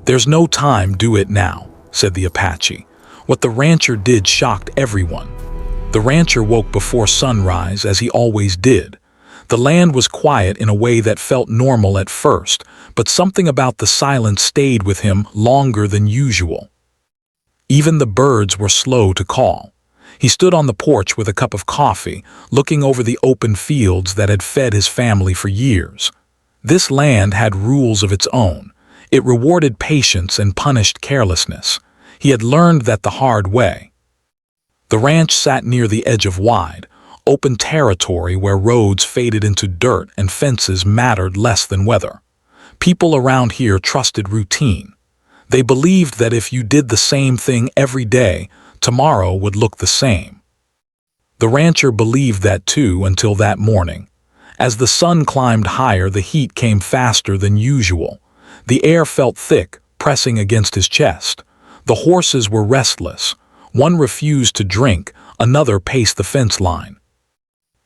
"There's no time, do it now," said the Apache. What the rancher did shocked everyone. The rancher woke before sunrise, as he always did. The land was quiet in a way that felt normal at first, but something about the silence stayed with him longer than usual. Even the birds were slow to call. He stood on the porch with a cup of coffee, looking over the open fields that had fed his family for years. This land had rules of its own. It rewarded patience and punished carelessness. He had learned that the hard way. The ranch sat near the edge of wide, open territory where roads faded into dirt and fences mattered less than weather. People around here trusted routine. They believed that if you did the same thing every day, tomorrow would look the same. The rancher believed that too until that morning. As the sun climbed higher, the heat came faster than usual. The air felt thick, pressing against his chest. The horses were restless. One refused to drink, another paced the fence line.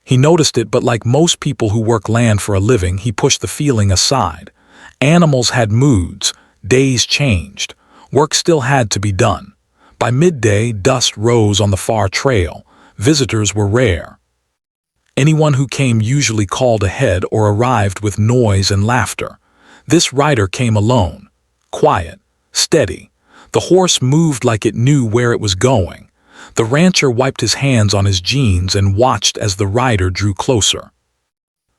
He noticed it, but like most people who work land for a living, he pushed the feeling aside. Animals had moods, days changed, work still had to be done. By midday, dust rose on the far trail. Visitors were rare. Anyone who came usually called ahead or arrived with noise and laughter. This rider came alone, quiet, steady. The horse moved like it knew where it was going. The rancher wiped his hands on his jeans and watched as the rider drew closer.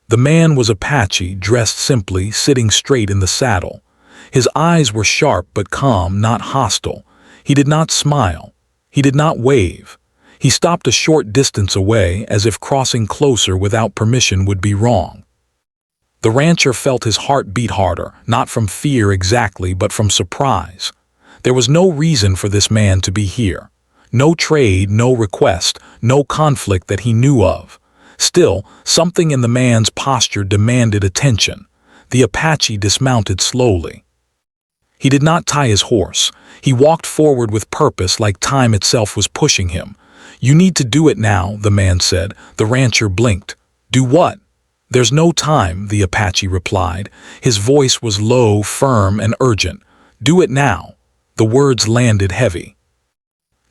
The man was Apache, dressed simply, sitting straight in the saddle. His eyes were sharp but calm, not hostile. He did not smile. He did not wave. He stopped a short distance away, as if crossing closer without permission would be wrong. The rancher felt his heart beat harder, not from fear exactly, but from surprise. There was no reason for this man to be here. No trade, no request, no conflict that he knew of. Still, something in the man's posture demanded attention. The Apache dismounted slowly. He did not tie his horse. He walked forward with purpose, like time itself was pushing him. "You need to do it now," the man said. The rancher blinked. "Do what?" "There's no time," the Apache replied. His voice was low, firm, and urgent. "Do it now." The words landed heavy.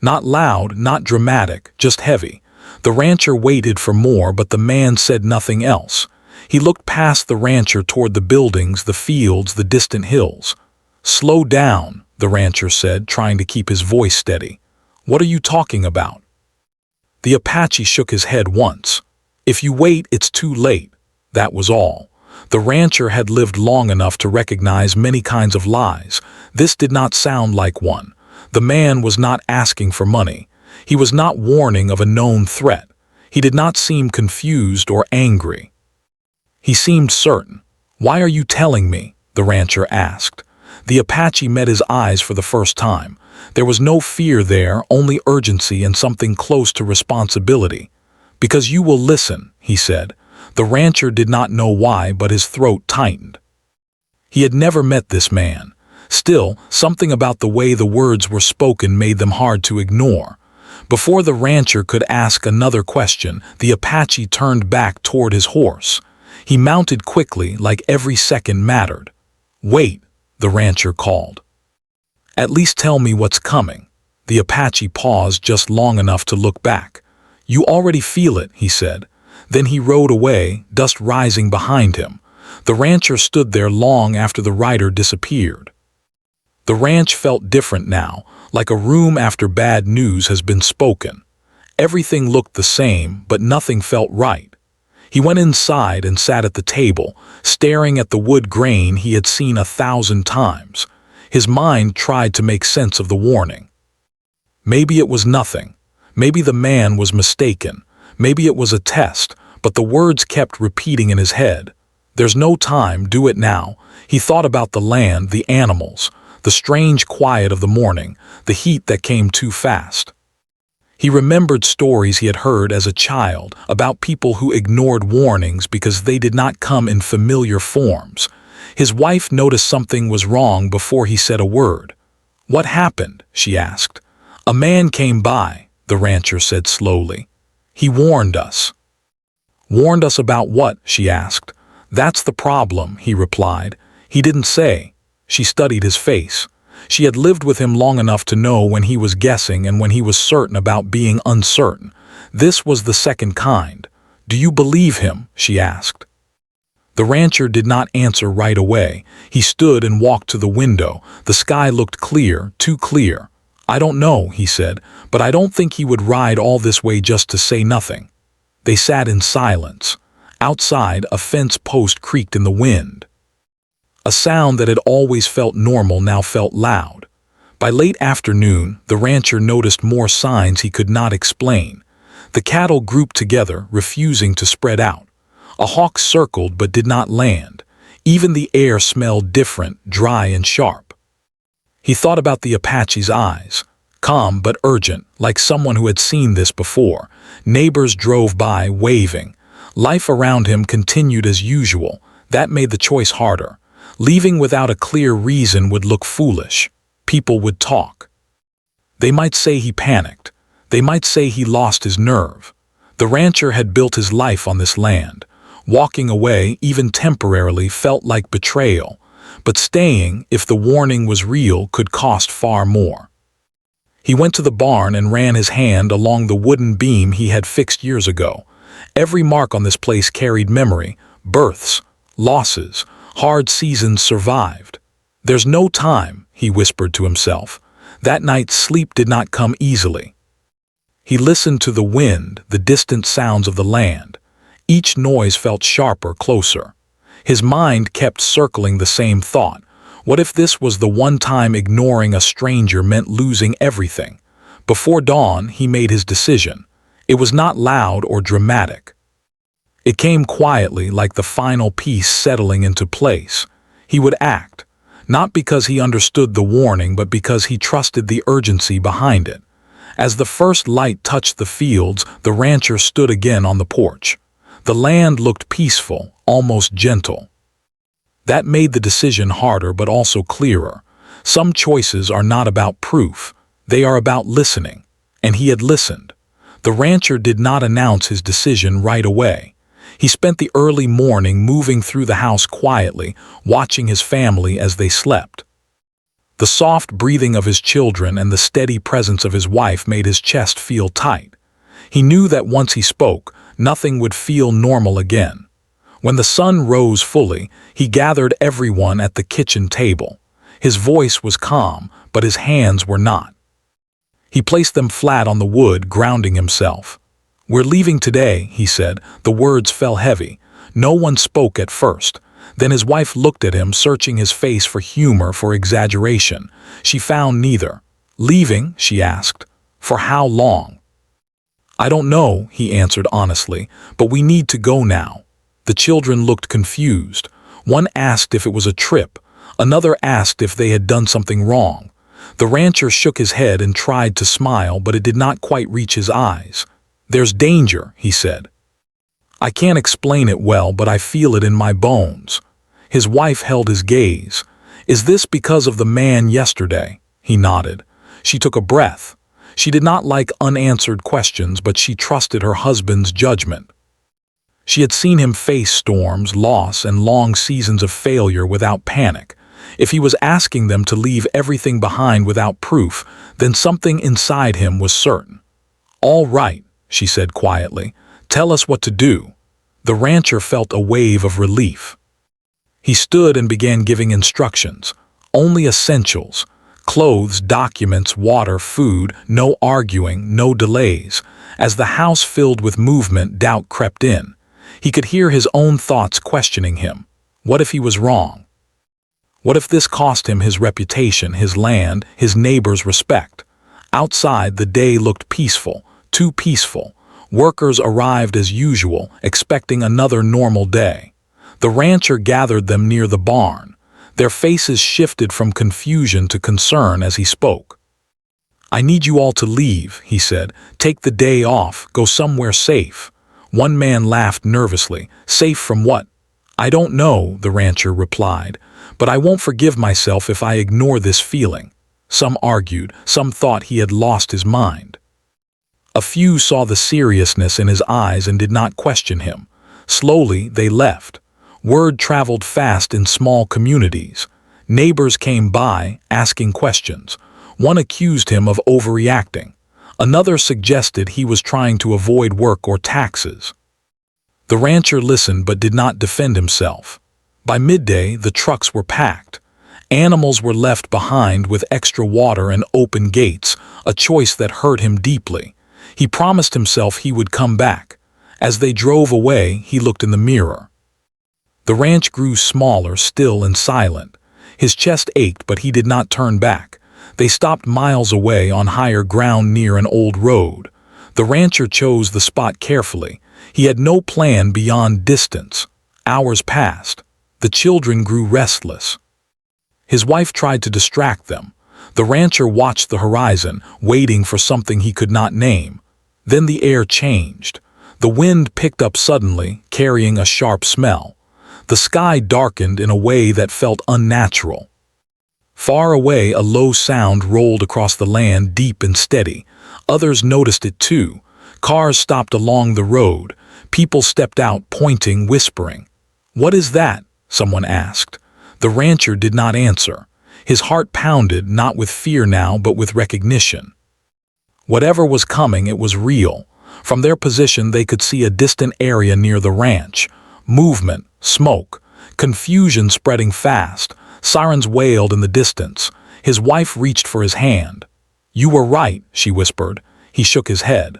Not loud, not dramatic, just heavy. The rancher waited for more, but the man said nothing else. He looked past the rancher toward the buildings, the fields, the distant hills. "Slow down," the rancher said, trying to keep his voice steady. "What are you talking about?" The Apache shook his head once. "If you wait, it's too late." That was all. The rancher had lived long enough to recognize many kinds of lies. This did not sound like one. The man was not asking for money. He was not warning of a known threat. He did not seem confused or angry. He seemed certain. "Why are you telling me?" the rancher asked. The Apache met his eyes for the first time. There was no fear there, only urgency and something close to responsibility. "Because you will listen," he said. The rancher did not know why, but his throat tightened. He had never met this man. Still, something about the way the words were spoken made them hard to ignore. Before the rancher could ask another question, the Apache turned back toward his horse. He mounted quickly, like every second mattered. "Wait," the rancher called. "At least tell me what's coming." The Apache paused just long enough to look back. "You already feel it," he said. Then he rode away, dust rising behind him. The rancher stood there long after the rider disappeared. The ranch felt different now, like a room after bad news has been spoken. Everything looked the same, but nothing felt right. He went inside and sat at the table, staring at the wood grain he had seen 1,000 times. His mind tried to make sense of the warning. Maybe it was nothing. Maybe the man was mistaken. Maybe it was a test, but the words kept repeating in his head. "There's no time, do it now." He thought about the land, the animals, the strange quiet of the morning, the heat that came too fast. He remembered stories he had heard as a child about people who ignored warnings because they did not come in familiar forms. His wife noticed something was wrong before he said a word. "What happened?" she asked. "A man came by," the rancher said slowly. "He warned us." "Warned us about what?" she asked. "That's the problem," he replied. "He didn't say." She studied his face. She had lived with him long enough to know when he was guessing and when he was certain about being uncertain. This was the second kind. "Do you believe him?" she asked. The rancher did not answer right away. He stood and walked to the window. The sky looked clear, too clear. "I don't know," he said, "but I don't think he would ride all this way just to say nothing." They sat in silence. Outside, a fence post creaked in the wind. A sound that had always felt normal now felt loud. By late afternoon, the rancher noticed more signs he could not explain. The cattle grouped together, refusing to spread out. A hawk circled but did not land. Even the air smelled different, dry and sharp. He thought about the Apache's eyes, calm but urgent, like someone who had seen this before. Neighbors drove by, waving. Life around him continued as usual. That made the choice harder. Leaving without a clear reason would look foolish. People would talk. They might say he panicked. They might say he lost his nerve. The rancher had built his life on this land. Walking away, even temporarily, felt like betrayal. But staying, if the warning was real, could cost far more. He went to the barn and ran his hand along the wooden beam he had fixed years ago. Every mark on this place carried memory, births, losses, hard seasons survived. "There's no time," he whispered to himself. That night sleep did not come easily. He listened to the wind, the distant sounds of the land. Each noise felt sharper, closer. His mind kept circling the same thought. What if this was the one time ignoring a stranger meant losing everything? Before dawn, he made his decision. It was not loud or dramatic. It came quietly, like the final piece settling into place. He would act, not because he understood the warning, but because he trusted the urgency behind it. As the first light touched the fields, the rancher stood again on the porch. The land looked peaceful, almost gentle. That made the decision harder but also clearer. Some choices are not about proof. They are about listening. And he had listened. The rancher did not announce his decision right away. He spent the early morning moving through the house quietly, watching his family as they slept. The soft breathing of his children and the steady presence of his wife made his chest feel tight. He knew that once he spoke, nothing would feel normal again. When the sun rose fully, he gathered everyone at the kitchen table. His voice was calm, but his hands were not. He placed them flat on the wood, grounding himself. "We're leaving today," he said. The words fell heavy. No one spoke at first. Then his wife looked at him, searching his face for humor, for exaggeration. She found neither. "Leaving?" she asked. "For how long?" "I don't know," he answered honestly, "but we need to go now." The children looked confused. One asked if it was a trip. Another asked if they had done something wrong. The rancher shook his head and tried to smile, but it did not quite reach his eyes. "There's danger," he said. "I can't explain it well, but I feel it in my bones." His wife held his gaze. "Is this because of the man yesterday?" He nodded. She took a breath. She did not like unanswered questions, but she trusted her husband's judgment. She had seen him face storms, loss, and long seasons of failure without panic. If he was asking them to leave everything behind without proof, then something inside him was certain. "All right," she said quietly. "Tell us what to do." The rancher felt a wave of relief. He stood and began giving instructions. Only essentials. Clothes, documents, water, food, no arguing, no delays. As the house filled with movement, doubt crept in. He could hear his own thoughts questioning him. What if he was wrong? What if this cost him his reputation, his land, his neighbors' respect? Outside, the day looked peaceful, too peaceful. Workers arrived as usual, expecting another normal day. The rancher gathered them near the barn. Their faces shifted from confusion to concern as he spoke. "I need you all to leave," he said. "Take the day off, go somewhere safe." One man laughed nervously. "Safe from what?" "I don't know," the rancher replied, "but I won't forgive myself if I ignore this feeling." Some argued, some thought he had lost his mind. A few saw the seriousness in his eyes and did not question him. Slowly, they left. Word traveled fast in small communities. Neighbors came by, asking questions. One accused him of overreacting. Another suggested he was trying to avoid work or taxes. The rancher listened but did not defend himself. By midday, the trucks were packed. Animals were left behind with extra water and open gates, a choice that hurt him deeply. He promised himself he would come back. As they drove away, he looked in the mirror. The ranch grew smaller, still and silent. His chest ached, but he did not turn back. They stopped miles away on higher ground near an old road. The rancher chose the spot carefully. He had no plan beyond distance. Hours passed. The children grew restless. His wife tried to distract them. The rancher watched the horizon, waiting for something he could not name. Then the air changed. The wind picked up suddenly, carrying a sharp smell. The sky darkened in a way that felt unnatural. Far away, a low sound rolled across the land, deep and steady. Others noticed it too. Cars stopped along the road. People stepped out, pointing, whispering. "What is that?" someone asked. The rancher did not answer. His heart pounded, not with fear now, but with recognition. Whatever was coming, it was real. From their position, they could see a distant area near the ranch. Movement, smoke, confusion spreading fast. Sirens wailed in the distance. His wife reached for his hand. "You were right," she whispered. He shook his head.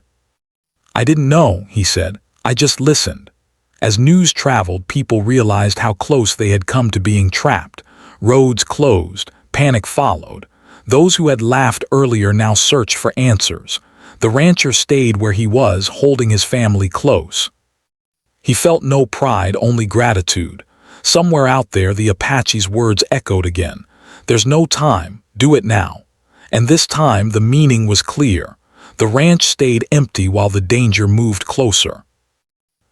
"I didn't know," he said. "I just listened." As news traveled, people realized how close they had come to being trapped. Roads closed. Panic followed. Those who had laughed earlier now searched for answers. The rancher stayed where he was, holding his family close. He felt no pride, only gratitude. Somewhere out there, the Apache's words echoed again. "There's no time. Do it now." And this time, the meaning was clear. The ranch stayed empty while the danger moved closer.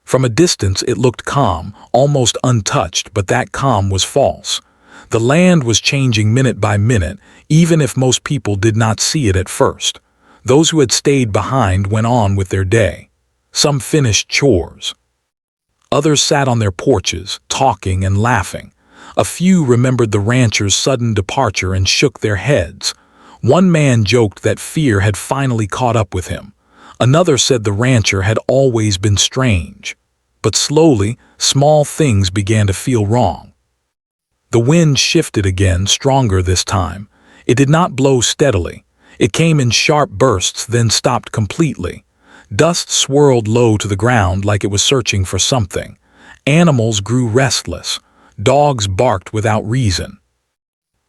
From a distance, it looked calm, almost untouched, but that calm was false. The land was changing minute by minute, even if most people did not see it at first. Those who had stayed behind went on with their day. Some finished chores. Others sat on their porches, talking and laughing. A few remembered the rancher's sudden departure and shook their heads. One man joked that fear had finally caught up with him. Another said the rancher had always been strange. But slowly, small things began to feel wrong. The wind shifted again, stronger this time. It did not blow steadily. It came in sharp bursts, then stopped completely. Dust swirled low to the ground like it was searching for something. Animals grew restless. Dogs barked without reason.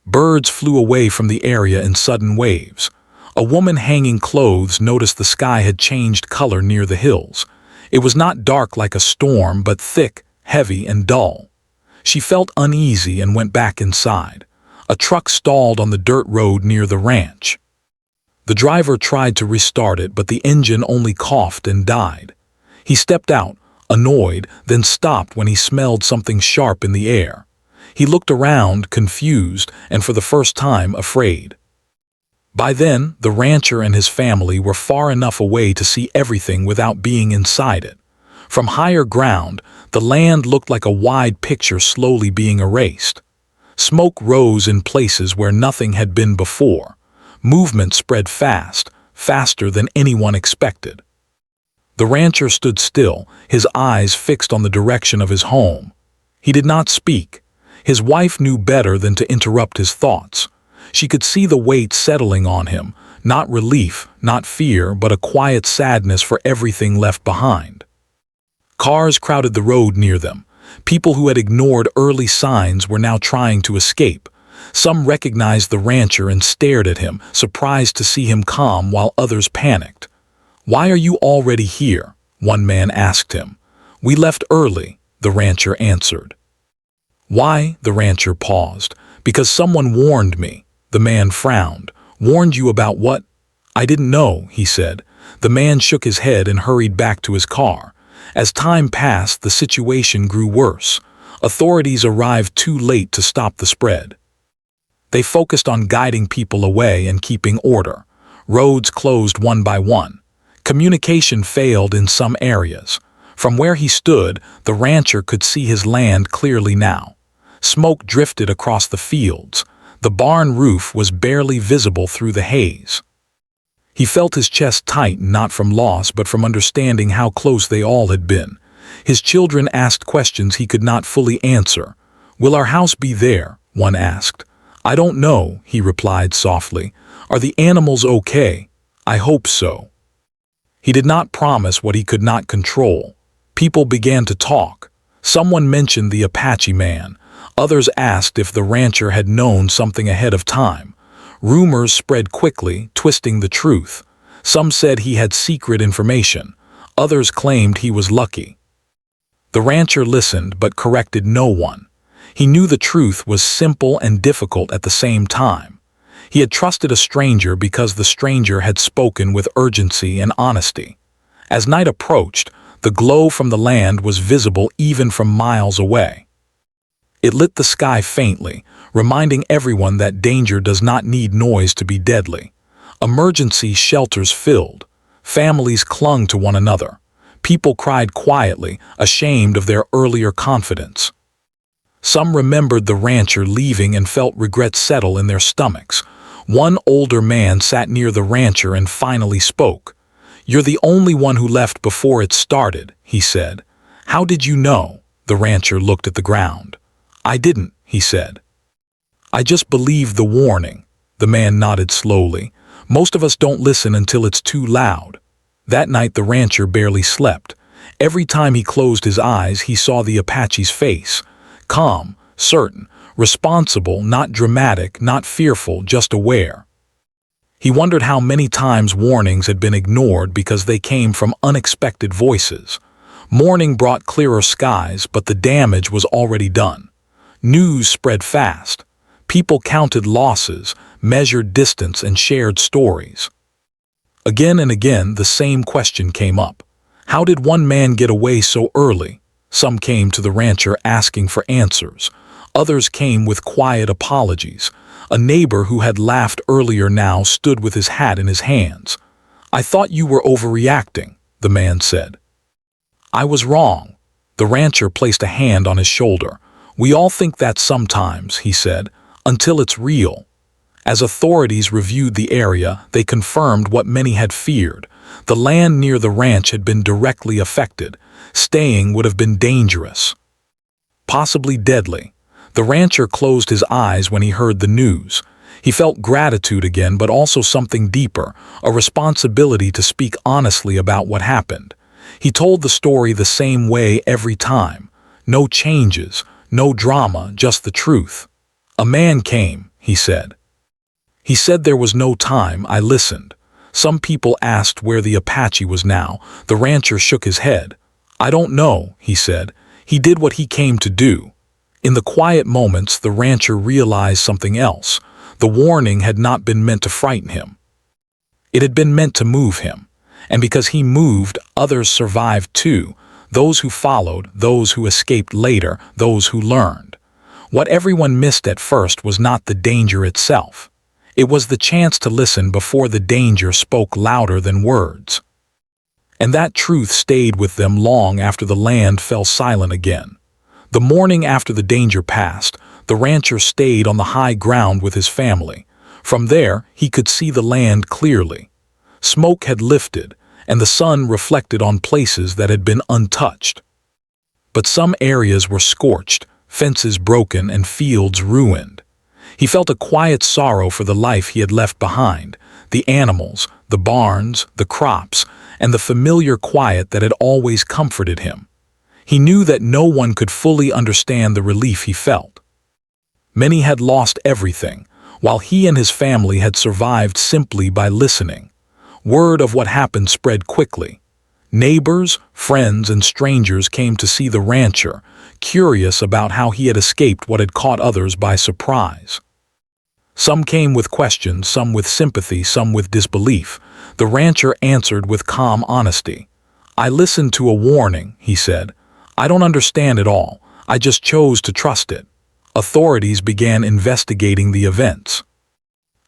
Birds flew away from the area in sudden waves. A woman hanging clothes noticed the sky had changed color near the hills. It was not dark like a storm, but thick, heavy, and dull. She felt uneasy and went back inside. A truck stalled on the dirt road near the ranch. The driver tried to restart it, but the engine only coughed and died. He stepped out, annoyed, then stopped when he smelled something sharp in the air. He looked around, confused, and for the first time afraid. By then, the rancher and his family were far enough away to see everything without being inside it. From higher ground, the land looked like a wide picture slowly being erased. Smoke rose in places where nothing had been before. Movement spread fast, faster than anyone expected. The rancher stood still, his eyes fixed on the direction of his home. He did not speak. His wife knew better than to interrupt his thoughts. She could see the weight settling on him, not relief, not fear, but a quiet sadness for everything left behind. Cars crowded the road near them. People who had ignored early signs were now trying to escape. Some recognized the rancher and stared at him, surprised to see him calm while others panicked. "Why are you already here?" one man asked him. "We left early," the rancher answered. "Why?" the rancher paused. "Because someone warned me." The man frowned. "Warned you about what?" "I didn't know," he said. The man shook his head and hurried back to his car. As time passed, the situation grew worse. Authorities arrived too late to stop the spread. They focused on guiding people away and keeping order. Roads closed one by one. Communication failed in some areas. From where he stood, the rancher could see his land clearly now. Smoke drifted across the fields. The barn roof was barely visible through the haze. He felt his chest tighten, not from loss but from understanding how close they all had been. His children asked questions he could not fully answer. "Will our house be there?" one asked. "I don't know," he replied softly. "Are the animals okay?" "I hope so." He did not promise what he could not control. People began to talk. Someone mentioned the Apache man. Others asked if the rancher had known something ahead of time. Rumors spread quickly, twisting the truth. Some said he had secret information. Others claimed he was lucky. The rancher listened but corrected no one. He knew the truth was simple and difficult at the same time. He had trusted a stranger because the stranger had spoken with urgency and honesty. As night approached, the glow from the land was visible even from miles away. It lit the sky faintly, reminding everyone that danger does not need noise to be deadly. Emergency shelters filled. Families clung to one another. People cried quietly, ashamed of their earlier confidence. Some remembered the rancher leaving and felt regret settle in their stomachs. One older man sat near the rancher and finally spoke. "You're the only one who left before it started," he said. "How did you know?" The rancher looked at the ground. "I didn't," he said. "I just believed the warning." The man nodded slowly. "Most of us don't listen until it's too loud." That night the rancher barely slept. Every time he closed his eyes he saw the Apache's face. Calm, certain, responsible, not dramatic, not fearful, just aware. He wondered how many times warnings had been ignored because they came from unexpected voices. Morning brought clearer skies, but the damage was already done. News spread fast. People counted losses, measured distance, and shared stories. Again and again the same question came up. How did one man get away so early? Some came to the rancher asking for answers. Others came with quiet apologies. A neighbor who had laughed earlier now stood with his hat in his hands. "I thought you were overreacting," the man said. "I was wrong." The rancher placed a hand on his shoulder. "We all think that sometimes," he said, "until it's real." As authorities reviewed the area, they confirmed what many had feared. The land near the ranch had been directly affected. Staying would have been dangerous, possibly deadly. The rancher closed his eyes when he heard the news. He felt gratitude again, but also something deeper, a responsibility to speak honestly about what happened. He told the story the same way every time. No changes, no drama, just the truth. "A man came," he said. "He said there was no time." I listened. Some people asked where the Apache was now. The rancher shook his head. "I don't know," he said. "He did what he came to do." In the quiet moments, the rancher realized something else. The warning had not been meant to frighten him. It had been meant to move him. And because he moved, others survived too. Those who followed, those who escaped later, those who learned. What everyone missed at first was not the danger itself. It was the chance to listen before the danger spoke louder than words. And that truth stayed with them long after the land fell silent again. The morning after the danger passed, the rancher stayed on the high ground with his family. From there, he could see the land clearly. Smoke had lifted, and the sun reflected on places that had been untouched. But some areas were scorched, fences broken, and fields ruined. He felt a quiet sorrow for the life he had left behind, the animals, the barns, the crops, and the familiar quiet that had always comforted him. He knew that no one could fully understand the relief he felt. Many had lost everything, while he and his family had survived simply by listening. Word of what happened spread quickly. Neighbors, friends, and strangers came to see the rancher, curious about how he had escaped what had caught others by surprise. Some came with questions, some with sympathy, some with disbelief. The rancher answered with calm honesty. "I listened to a warning," he said. "I don't understand it all. I just chose to trust it." Authorities began investigating the events.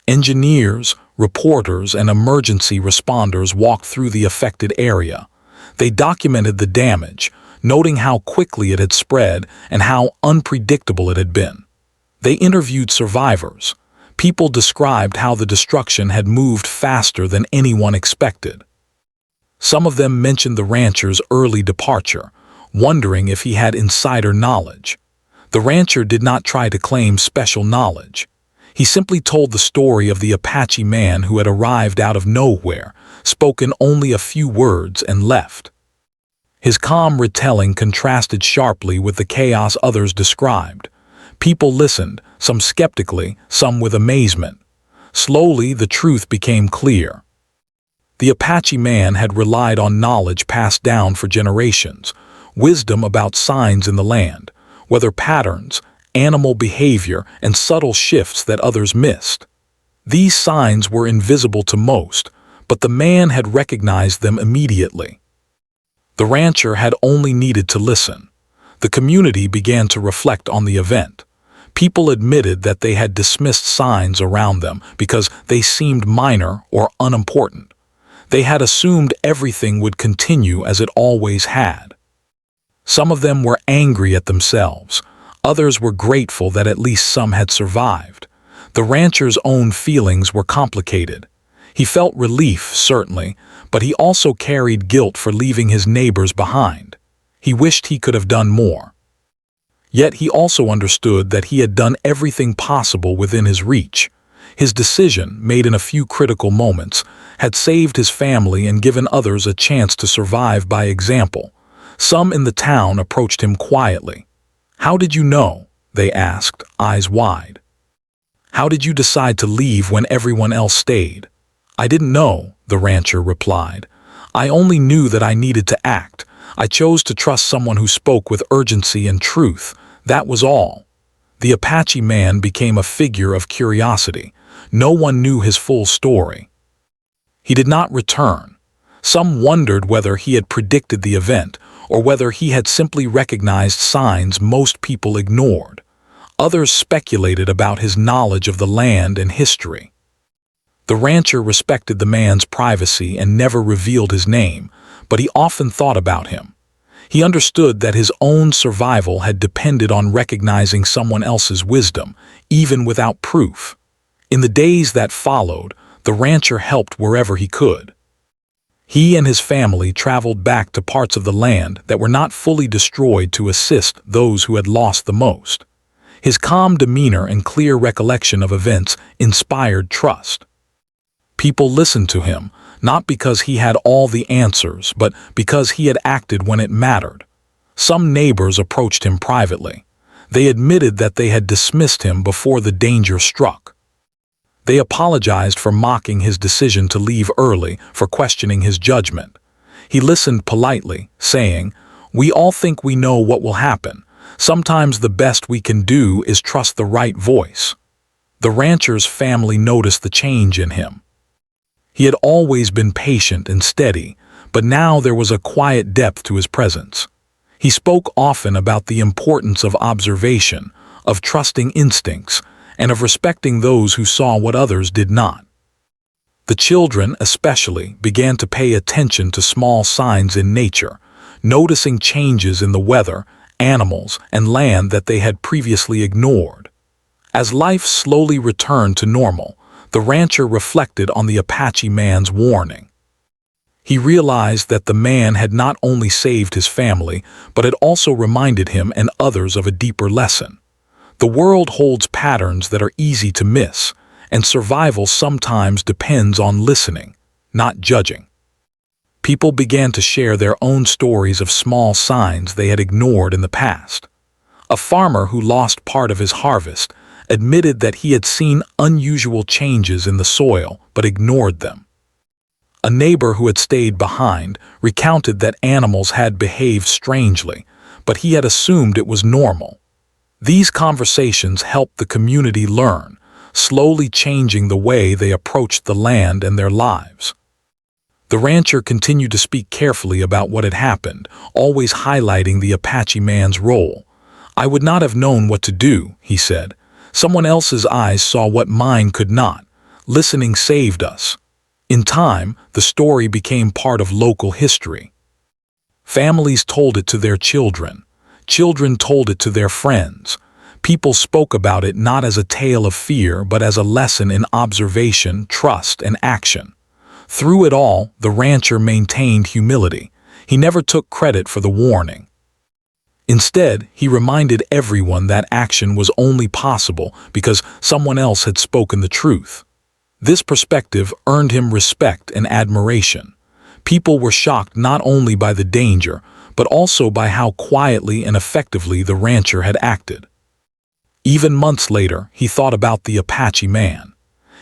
Engineers, reporters, and emergency responders walked through the affected area. They documented the damage. noting how quickly it had spread and how unpredictable it had been. They interviewed survivors. People described how the destruction had moved faster than anyone expected. Some of them mentioned the rancher's early departure, wondering if he had insider knowledge. The rancher did not try to claim special knowledge. He simply told the story of the Apache man who had arrived out of nowhere, spoken only a few words, and left. His calm retelling contrasted sharply with the chaos others described. People listened, some skeptically, some with amazement. Slowly, the truth became clear. The Apache man had relied on knowledge passed down for generations, wisdom about signs in the land, weather patterns, animal behavior, and subtle shifts that others missed. These signs were invisible to most, but the man had recognized them immediately. The rancher had only needed to listen. The community began to reflect on the event. People admitted that they had dismissed signs around them because they seemed minor or unimportant. They had assumed everything would continue as it always had. Some of them were angry at themselves. Others were grateful that at least some had survived. The rancher's own feelings were complicated. He felt relief, certainly, but he also carried guilt for leaving his neighbors behind. He wished he could have done more. Yet he also understood that he had done everything possible within his reach. His decision, made in a few critical moments, had saved his family and given others a chance to survive by example. Some in the town approached him quietly. "How did you know?" they asked, eyes wide. "How did you decide to leave when everyone else stayed?" "I didn't know," the rancher replied. "I only knew that I needed to act. I chose to trust someone who spoke with urgency and truth. That was all." The Apache man became a figure of curiosity. No one knew his full story. He did not return. Some wondered whether he had predicted the event, or whether he had simply recognized signs most people ignored. Others speculated about his knowledge of the land and history. The rancher respected the man's privacy and never revealed his name, but he often thought about him. He understood that his own survival had depended on recognizing someone else's wisdom, even without proof. In the days that followed, the rancher helped wherever he could. He and his family traveled back to parts of the land that were not fully destroyed to assist those who had lost the most. His calm demeanor and clear recollection of events inspired trust. People listened to him, not because he had all the answers, but because he had acted when it mattered. Some neighbors approached him privately. They admitted that they had dismissed him before the danger struck. They apologized for mocking his decision to leave early, for questioning his judgment. He listened politely, saying, "We all think we know what will happen. Sometimes the best we can do is trust the right voice." The rancher's family noticed the change in him. He had always been patient and steady, but now there was a quiet depth to his presence. He spoke often about the importance of observation, of trusting instincts, and of respecting those who saw what others did not. The children, especially, began to pay attention to small signs in nature, noticing changes in the weather, animals, and land that they had previously ignored. As life slowly returned to normal, the rancher reflected on the Apache man's warning. He realized that the man had not only saved his family, but had also reminded him and others of a deeper lesson. The world holds patterns that are easy to miss, and survival sometimes depends on listening, not judging. People began to share their own stories of small signs they had ignored in the past. A farmer who lost part of his harvest admitted that he had seen unusual changes in the soil but ignored them. A neighbor who had stayed behind recounted that animals had behaved strangely, but he had assumed it was normal. These conversations helped the community learn, slowly changing the way they approached the land and their lives. The rancher continued to speak carefully about what had happened, always highlighting the Apache man's role. "I would not have known what to do," he said. "Someone else's eyes saw what mine could not. Listening saved us." In time, the story became part of local history. Families told it to their children. Children told it to their friends. People spoke about it not as a tale of fear, but as a lesson in observation, trust, and action. Through it all, the rancher maintained humility. He never took credit for the warning. Instead, he reminded everyone that action was only possible because someone else had spoken the truth. This perspective earned him respect and admiration. People were shocked not only by the danger, but also by how quietly and effectively the rancher had acted. Even months later, he thought about the Apache man.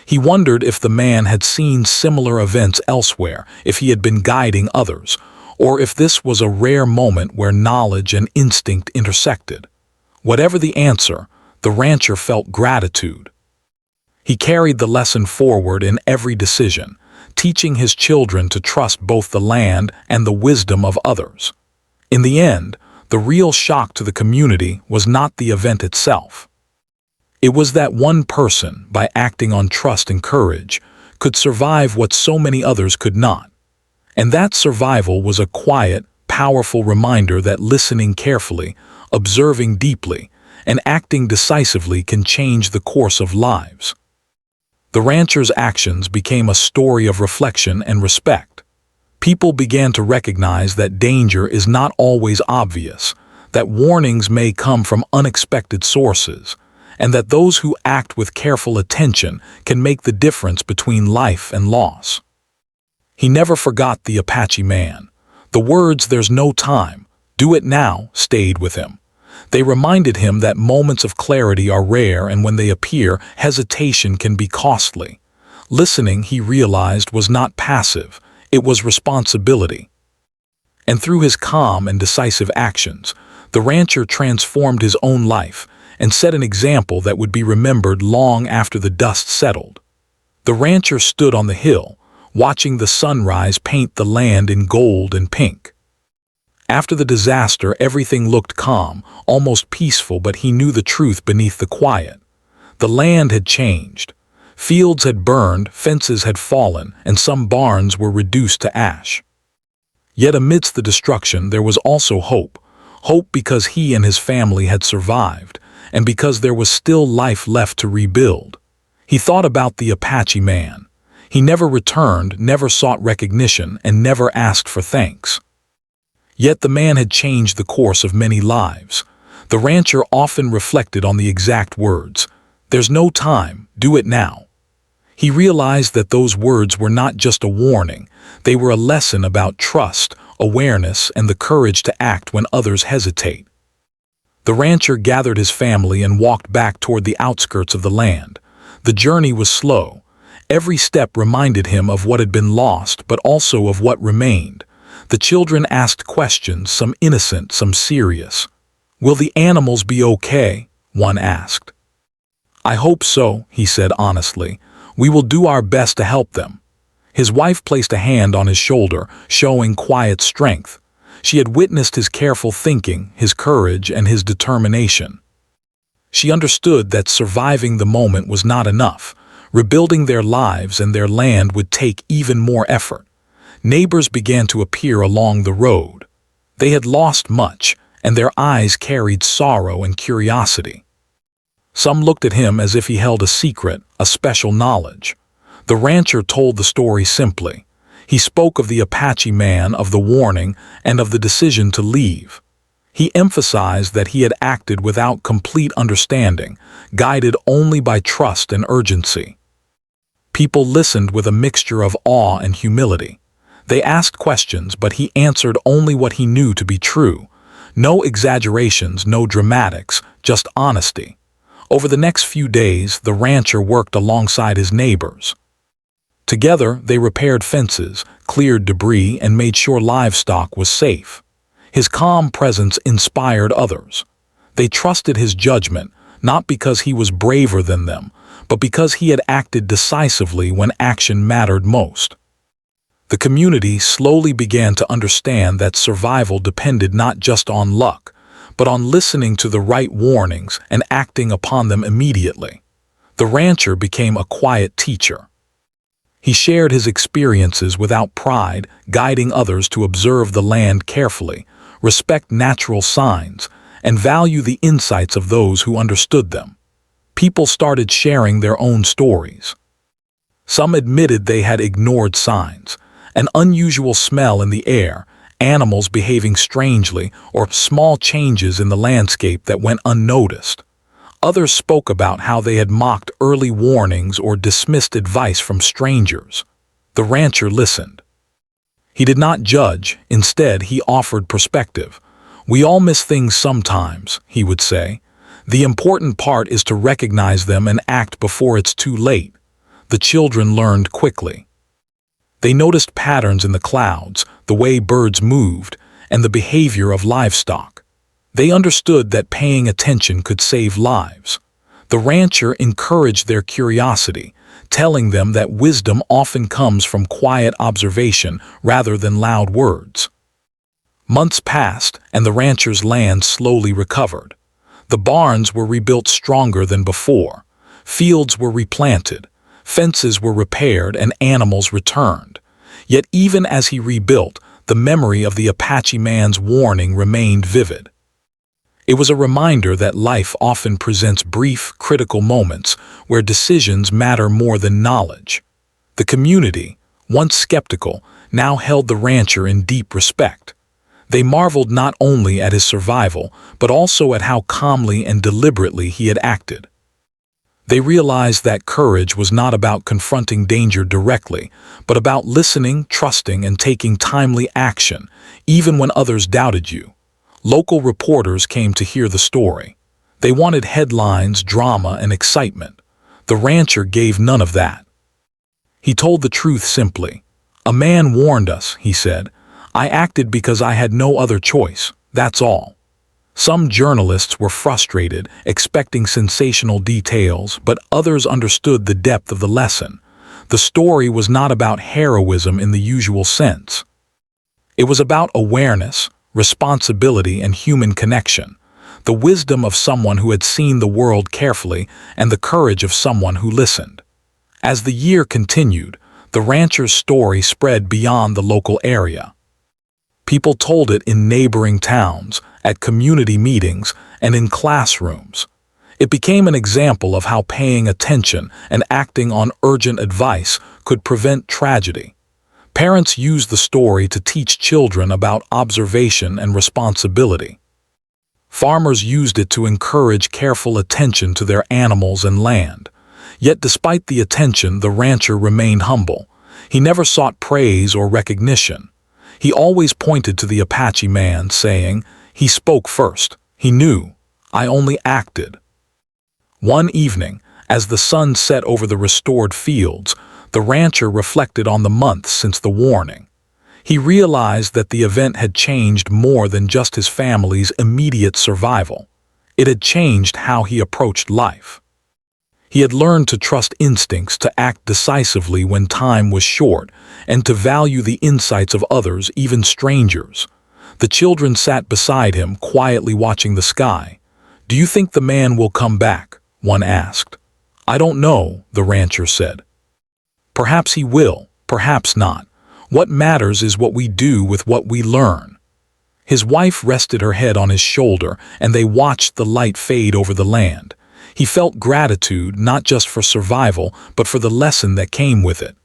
He wondered if the man had seen similar events elsewhere, if he had been guiding others, or if this was a rare moment where knowledge and instinct intersected. Whatever the answer, the rancher felt gratitude. He carried the lesson forward in every decision, teaching his children to trust both the land and the wisdom of others. In the end, the real shock to the community was not the event itself. It was that one person, by acting on trust and courage, could survive what so many others could not. And that survival was a quiet, powerful reminder that listening carefully, observing deeply, and acting decisively can change the course of lives. The rancher's actions became a story of reflection and respect. People began to recognize that danger is not always obvious, that warnings may come from unexpected sources, and that those who act with careful attention can make the difference between life and loss. He never forgot the Apache man. The words "there's no time, do it now" stayed with him. They reminded him that moments of clarity are rare, and when they appear, hesitation can be costly. Listening, he realized, was not passive, it was responsibility. And through his calm and decisive actions, the rancher transformed his own life and set an example that would be remembered long after the dust settled. The rancher stood on the hill, watching the sunrise paint the land in gold and pink. After the disaster, everything looked calm, almost peaceful, but he knew the truth beneath the quiet. The land had changed. Fields had burned, fences had fallen, and some barns were reduced to ash. Yet amidst the destruction there was also hope. Hope because he and his family had survived, and because there was still life left to rebuild. He thought about the Apache man. He never returned, never sought recognition, and never asked for thanks. Yet the man had changed the course of many lives. The rancher often reflected on the exact words, "There's no time, do it now." He realized that those words were not just a warning, they were a lesson about trust, awareness, and the courage to act when others hesitate. The rancher gathered his family and walked back toward the outskirts of the land. The journey was slow. Every step reminded him of what had been lost, but also of what remained. The children asked questions, some innocent, some serious. "Will the animals be okay?" one asked. "I hope so," he said honestly. "We will do our best to help them." His wife placed a hand on his shoulder, showing quiet strength. She had witnessed his careful thinking, his courage, and his determination. She understood that surviving the moment was not enough. Rebuilding their lives and their land would take even more effort. Neighbors began to appear along the road. They had lost much, and their eyes carried sorrow and curiosity. Some looked at him as if he held a secret, a special knowledge. The rancher told the story simply. He spoke of the Apache man, of the warning, and of the decision to leave. He emphasized that he had acted without complete understanding, guided only by trust and urgency. People listened with a mixture of awe and humility. They asked questions, but he answered only what he knew to be true. No exaggerations, no dramatics, just honesty. Over the next few days, the rancher worked alongside his neighbors. Together, they repaired fences, cleared debris, and made sure livestock was safe. His calm presence inspired others. They trusted his judgment, not because he was braver than them, but because he had acted decisively when action mattered most. The community slowly began to understand that survival depended not just on luck, but on listening to the right warnings and acting upon them immediately. The rancher became a quiet teacher. He shared his experiences without pride, guiding others to observe the land carefully, respect natural signs, and value the insights of those who understood them. People started sharing their own stories. Some admitted they had ignored signs, an unusual smell in the air, animals behaving strangely, or small changes in the landscape that went unnoticed. Others spoke about how they had mocked early warnings or dismissed advice from strangers. The rancher listened. He did not judge, instead he offered perspective. "We all miss things sometimes," he would say. "The important part is to recognize them and act before it's too late." The children learned quickly. They noticed patterns in the clouds, the way birds moved, and the behavior of livestock. They understood that paying attention could save lives. The rancher encouraged their curiosity, telling them that wisdom often comes from quiet observation rather than loud words. Months passed, and the rancher's land slowly recovered. The barns were rebuilt stronger than before. Fields were replanted. Fences were repaired and animals returned. Yet even as he rebuilt, the memory of the Apache man's warning remained vivid. It was a reminder that life often presents brief, critical moments where decisions matter more than knowledge. The community, once skeptical, now held the rancher in deep respect. They marveled not only at his survival, but also at how calmly and deliberately he had acted. They realized that courage was not about confronting danger directly, but about listening, trusting, and taking timely action, even when others doubted you. Local reporters came to hear the story. They wanted headlines, drama, and excitement. The rancher gave none of that. He told the truth simply. "A man warned us," he said. "I acted because I had no other choice. That's all." Some journalists were frustrated, expecting sensational details, but others understood the depth of the lesson. The story was not about heroism in the usual sense. It was about awareness, responsibility, and human connection, the wisdom of someone who had seen the world carefully and the courage of someone who listened. As the year continued, the rancher's story spread beyond the local area. People told it in neighboring towns, at community meetings, and in classrooms. It became an example of how paying attention and acting on urgent advice could prevent tragedy. Parents used the story to teach children about observation and responsibility. Farmers used it to encourage careful attention to their animals and land. Yet despite the attention, the rancher remained humble. He never sought praise or recognition. He always pointed to the Apache man, saying, "He spoke first. He knew. I only acted." One evening, as the sun set over the restored fields, the rancher reflected on the months since the warning. He realized that the event had changed more than just his family's immediate survival. It had changed how he approached life. He had learned to trust instincts, to act decisively when time was short, and to value the insights of others, even strangers. The children sat beside him, quietly watching the sky. "Do you think the man will come back?" one asked. "I don't know," the rancher said. "Perhaps he will, perhaps not. What matters is what we do with what we learn." His wife rested her head on his shoulder, and they watched the light fade over the land. He felt gratitude not just for survival, but for the lesson that came with it.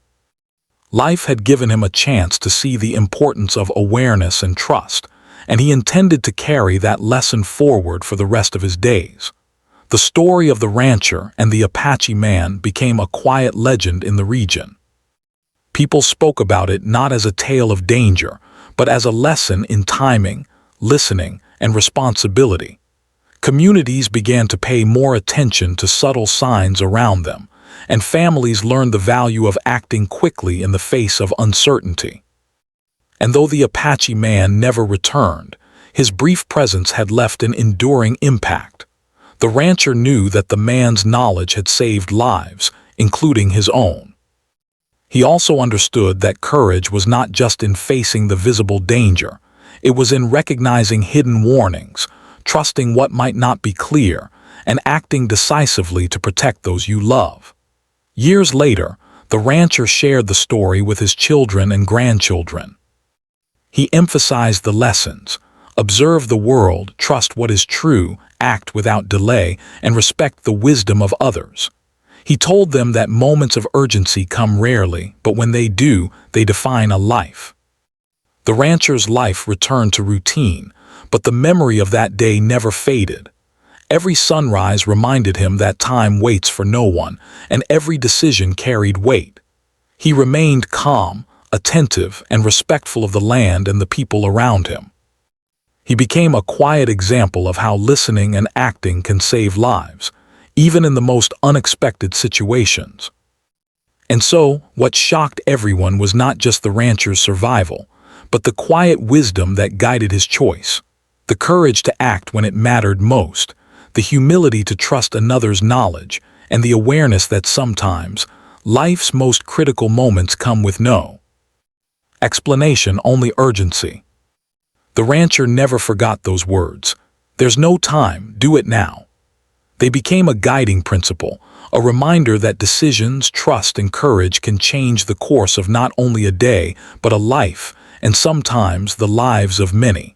Life had given him a chance to see the importance of awareness and trust, and he intended to carry that lesson forward for the rest of his days. The story of the rancher and the Apache man became a quiet legend in the region. People spoke about it not as a tale of danger, but as a lesson in timing, listening, and responsibility. Communities began to pay more attention to subtle signs around them, and families learned the value of acting quickly in the face of uncertainty. And though the Apache man never returned, his brief presence had left an enduring impact. The rancher knew that the man's knowledge had saved lives, including his own. He also understood that courage was not just in facing the visible danger, it was in recognizing hidden warnings, trusting what might not be clear, and acting decisively to protect those you love. Years later, The rancher shared the story with his children and grandchildren. He emphasized the lessons: observe the world, trust what is true, act without delay, and respect the wisdom of others. He told them that moments of urgency come rarely, but when they do, they define a life. The rancher's life returned to routine, but the memory of that day never faded. Every sunrise reminded him that time waits for no one, and every decision carried weight. He remained calm, attentive, and respectful of the land and the people around him. He became a quiet example of how listening and acting can save lives, even in the most unexpected situations. And so, what shocked everyone was not just the rancher's survival, but the quiet wisdom that guided his choice, the courage to act when it mattered most, the humility to trust another's knowledge, and the awareness that sometimes life's most critical moments come with no explanation, only urgency. The rancher never forgot those words. There's no time, do it now. They became a guiding principle, a reminder that decisions, trust, and courage can change the course of not only a day, but a life, and sometimes the lives of many.